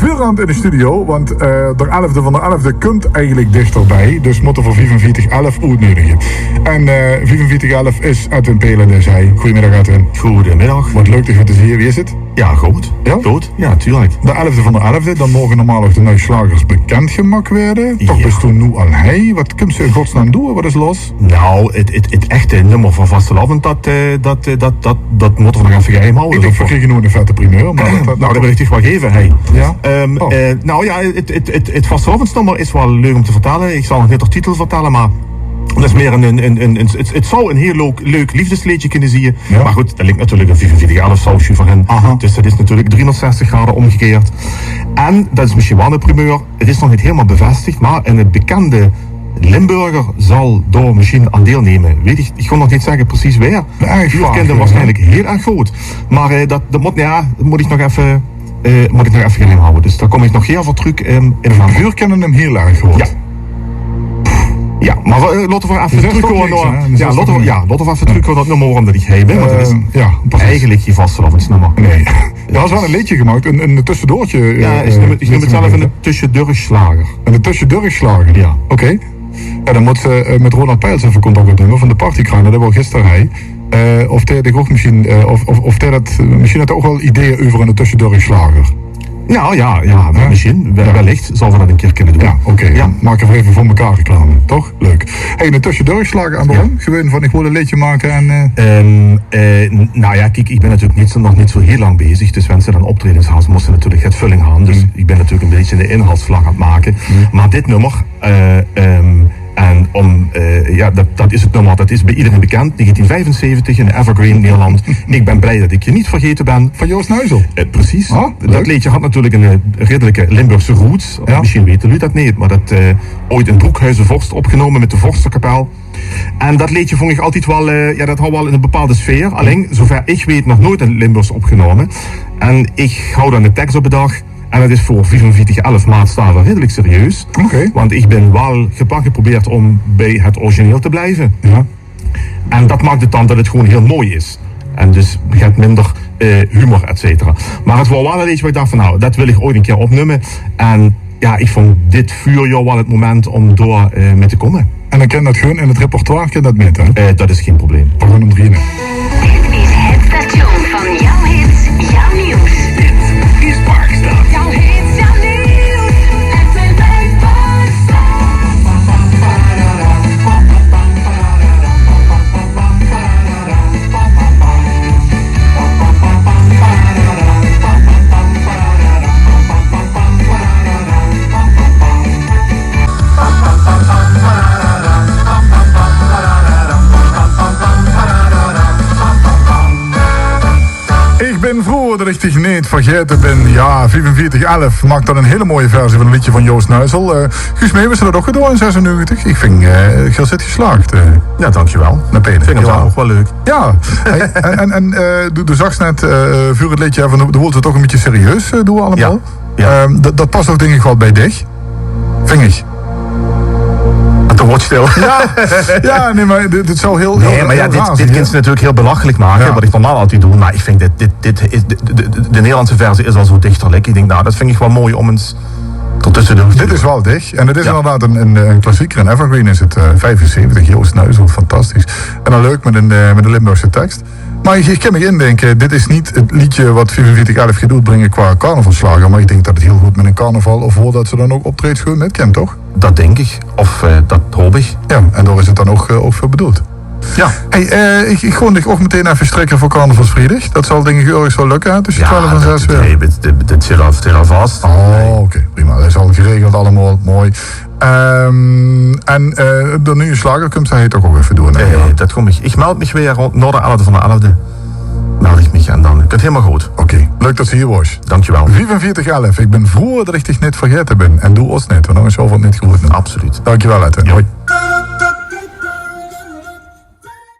Vuurland in de studio, want de 11e van de 11e komt eigenlijk dichterbij. Dus moeten voor 4511 uitnodigen. En 4511 is Edwin Pelen, dus hij. Goedemiddag Edwin. Goedemiddag. Wat leuk dat je te zien hier. Wie is het? Ja, goed. Ja? Goed, ja, tuurlijk. De 11e van de 11e, dan mogen normaal ook de nieuwe slagers bekendgemaakt werden. Toch best toen nu al hij. Wat komt ze in godsnaam doen? Wat is los? Nou, het echte nummer van vastelavond, dat moeten we nog even geheim houden. Ik kreeg je nu een vette primeur. Maar nou, dat wil ik toch wel geven, hey. Ja? Nou ja, het vastelavondsnummer is wel leuk om te vertellen. Ik zal nog niet de titel vertellen, maar dat is meer het zou een heel leuk liefdesliedje kunnen zien. Ja. Maar goed, dat ligt natuurlijk een 4511 sausje voor hen. Aha. Dus dat is natuurlijk 360 graden omgekeerd. En, dat is misschien wel een primeur, het is nog niet helemaal bevestigd, maar een bekende Limburger zal daar misschien aan deelnemen. Weet ik kon nog niet zeggen precies waar. Je kent hem waarschijnlijk heel erg goed. Maar dat moet ik nog even geheim houden. Dus daar kom ik nog heel veel terug in de van. Vuur kennen hem heel erg goed. Ja. Ja, maar laten we even terugkomen naar... laten we even terugkomen naar het nummer waarom dat ik heen ben. Want dat is eigenlijk je vastelavondsnummer. Nee. Er was wel een liedje gemaakt, een tussendoortje. Ja, ik noem het zelf een tussendoorslager. Een tussendoorslager? Ja. Oké. Ja, dan moet ze met Ronald Peils even contact opnemen van de Partykranen. Dat was gisteren hij. Of hij ook misschien, of hij dat, misschien had hij ook wel ideeën over een tussendoorslager. Nou ja, misschien. Wellicht zal we dat een keer kunnen doen. Ja, oké. Ja. Maak er even voor elkaar reclame. Toch? Leuk. Hey, een tussendoorslagen aan de hand. Gewoon van ik wil een liedje maken en... Nou ja, kijk, ik ben natuurlijk nog niet zo heel lang bezig. Dus wanneer ze dan optredens hadden, moesten natuurlijk het vulling gaan. Dus ik ben natuurlijk een beetje de inhaalsvlag aan het maken. Maar dit nummer... dat is het nummer, dat is bij iedereen bekend. 1975 in Evergreen, Nederland. Ik ben blij dat ik je niet vergeten ben. Van Joost Nuizel? Precies. Dat liedje had natuurlijk een redelijke Limburgse roots. Ja. Misschien weten jullie dat niet, maar dat ooit in Broekhuizen-Vorst opgenomen met de Vorsterkapel. En dat liedje vond ik altijd wel, dat had wel in een bepaalde sfeer. Alleen, zover ik weet, nog nooit in Limburgs opgenomen. En ik hou dan de tekst op de dag. En dat is voor 4511 maatstaven redelijk serieus. Okay. Want ik ben wel geprobeerd om bij het origineel te blijven. Ja. En dat maakt het dan dat het gewoon heel mooi is. En dus je hebt minder humor, et cetera. Maar het was wel een beetje waar ik dacht van nou, dat wil ik ooit een keer opnemen. En ja, ik vond dit vuurjaar wel het moment om door mee te komen. En dan kan dat gewoon in het repertoire, kan dat met, hè? Dat is geen probleem. We gaan hem drieën. Dit is het station van jouw hits, jouw nieuws. Dit is Parkstad. Jouw hits, jouw nieuws. Het zijn bij Parkstad. Ik ben vroeger dat ik dich niet vergeten ben. Ja, 4511 maakt dan een hele mooie versie van een liedje van Joost Nuizel. Guus Meeuwis had dat ook gedaan in 96. Ik vind, heel zit geslaagd. Ja, dankjewel. Naar Peter. Ik vind het ook wel leuk. Ja, du zag net voor het liedje van de wilde toch een beetje serieus doen allemaal. Ja. Dat past ook denk ik wel bij dich. Vind ik. De watchstil. Ja, nee, maar dit zou heel Nee, maar ja, dit kan ze natuurlijk heel belachelijk maken, wat ik normaal altijd doe. Maar ik vind de Nederlandse versie is al zo dichterlijk. Ik denk, nou, dat vind ik wel mooi om eens ertussen te doen. Dit is wel dicht. En het is inderdaad een klassieker. In Evergreen is het 75, Joost Nuizel, fantastisch. En dan leuk met een Limburgse tekst. Maar ik kan me indenken, dit is niet het liedje wat 4511 gaat uitbrengen qua carnavalslager. Maar ik denk dat het heel goed met een carnaval, of voordat ze dan ook optreedt, gewoon met kent, toch? Dat denk ik. Of dat hoop ik. Ja, en daar is het dan ook voor bedoeld. Ja. Hey, ik ga dich ook meteen even strikken voor carnavalsvriedig. Dat zal denk ik ergens wel lukken, hè? Tussen 12 en 6 weer. Nee, dit zit al vast. Oh, oké, prima. Dat is al geregeld allemaal, mooi. En de nieuwe slager komt zij het ook even doen. Dat kom ik. Ik meld me weer rond na de 11e van de 11e. Meld ik me en dan komt het helemaal goed. Oké, leuk dat ze hier was. Dankjewel. 4511. Ik ben vroeger dat ik dich niet vergeten ben. En doe ons niet, want dan is zoveel niet goed. Absoluut. Dankjewel, Edwin. Hoi.